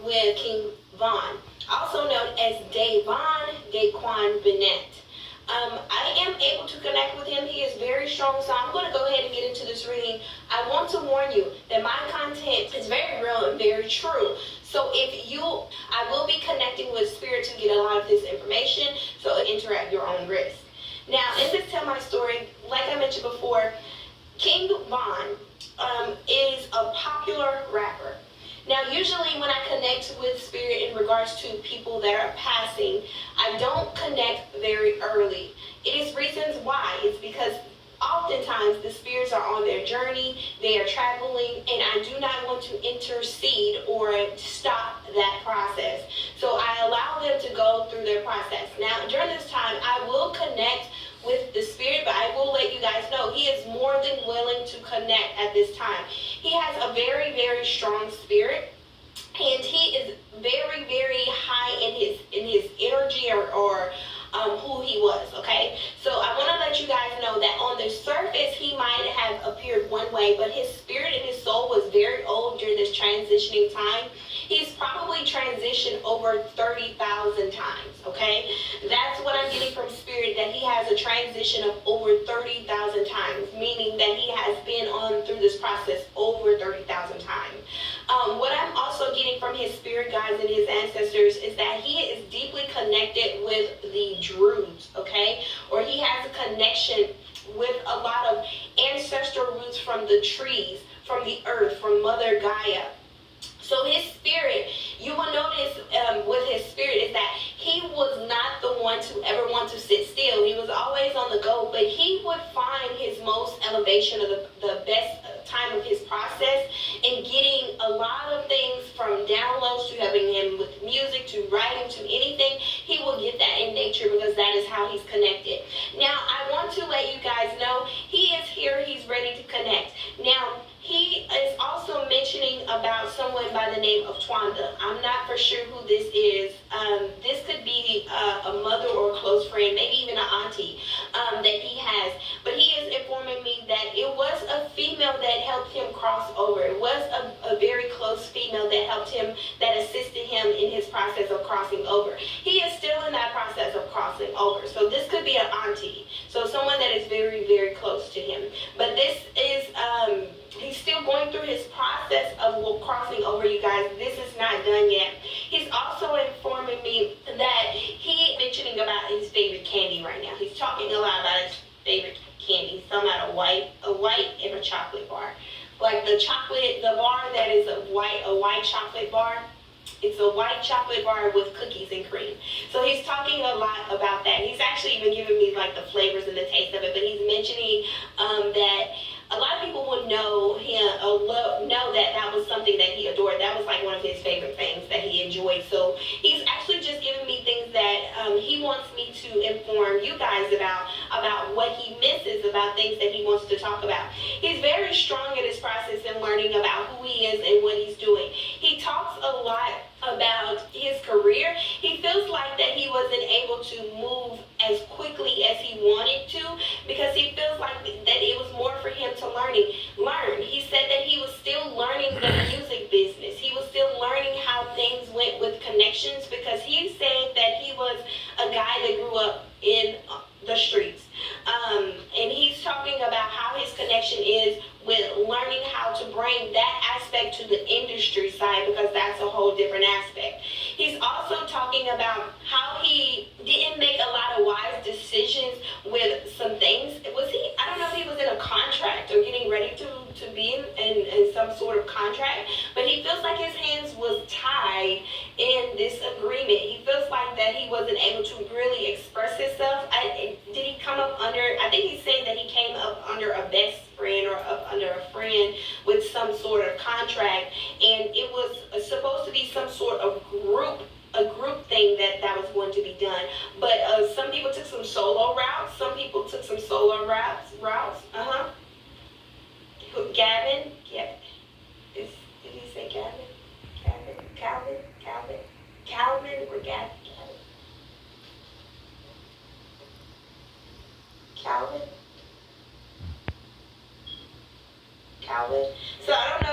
with King Von, also known as Davon Daquan Bennett. I am able to connect with him. He is very strong, so I'm going to go ahead and get into this reading. I want to warn you that my content is very real and very true. So I will be connecting with spirit to get a lot of this information, so enter at your own risk. Now, in this Tell My Story, like I mentioned before, King Von is a popular rapper. Now, usually when I connect with spirit in regards to people that are passing, I don't connect very early. It is reasons why. It's because oftentimes the spirits are on their journey, they are traveling, and I do not want to intercede or stop that process. So I allow them to go through their process. Now, during this time, I will connect with the spirit, but I will let you guys know he is more than willing to connect at this time. He has a very, very strong spirit, and he is very, very high in his energy or who he was, okay? So I want to let you guys know that on the surface, he might have appeared one way, but his spirit and his soul was very old during this transitioning time. He's probably transitioned over 30,000 times, okay? That's what I'm getting from spirit, that he has a transition of over 30,000 times, meaning that he has been on through this process over 30,000 times. What I'm also getting from his spirit guides and his ancestors is that he is deeply connected with the Druids, okay? Or he has a connection with a lot of ancestral roots from the trees, from the earth, from Mother Gaia. So his spirit, you will notice with his spirit is that he was not the one to ever want to sit still. He was always on the go, but he would find his most elevation of the best time of his process in getting a lot of things from downloads to helping him with music to writing to anything. He will get that in nature because that is how he's connected. Now, I want to let you guys know he is here. He's ready to connect. Now, he is also mentioning about someone by the name of Twanda. I'm not for sure who this is. This could be a mother or a close friend, maybe even an auntie that he has. But he is informing me that it was a female that helped him cross over. It was a very close female that helped him, that assisted him in his process of crossing over. He is still in that process of crossing over. So this could be an auntie. So someone that is very, very close to him. But this is... he's still going through his process of crossing over, you guys. This is not done yet. He's also informing me that he mentioning about his favorite candy right now. He's talking a lot about his favorite candy. He's talking about a white and a chocolate bar. Like the bar that is a white chocolate bar. It's a white chocolate bar with cookies and cream. So he's talking a lot about that. He's actually even giving me like the flavors and the taste of it. But he's mentioning that a lot of people would know him, know that that was something that he adored. That was like one of his favorite things that he enjoyed. So he's actually just giving me things that he wants me to inform you guys about what he misses, about things that he wants to talk about. He's very strong in his process in learning about who he is and what he's doing. He talks a lot about his career. He feels like that he wasn't able to move as quickly as he wanted to because he feels like that it was more for him to learn. He said that he was still learning the music business. He was still learning how things went with connections because he said that he was a guy that grew up in the streets. And he's talking about how his connection is with learning how to bring that aspect to the industry side because that's a whole different aspect. He's also talking about how he didn't make a lot of wise decisions with some things. I don't know if he was in a contract or getting ready to be in some sort of contract, but he feels like his hands was tied in this agreement. He feels like that he wasn't able to really express himself. Did he come up under, I think he's saying that he came up under a best friend or up under a friend with some sort of contract, and it was supposed to be some sort of a group thing that was going to be done. But some people took some solo routes. Some people took some solo routes. Gavin? Yeah. Did he say Gavin? Calvin or Gavin? Calvin?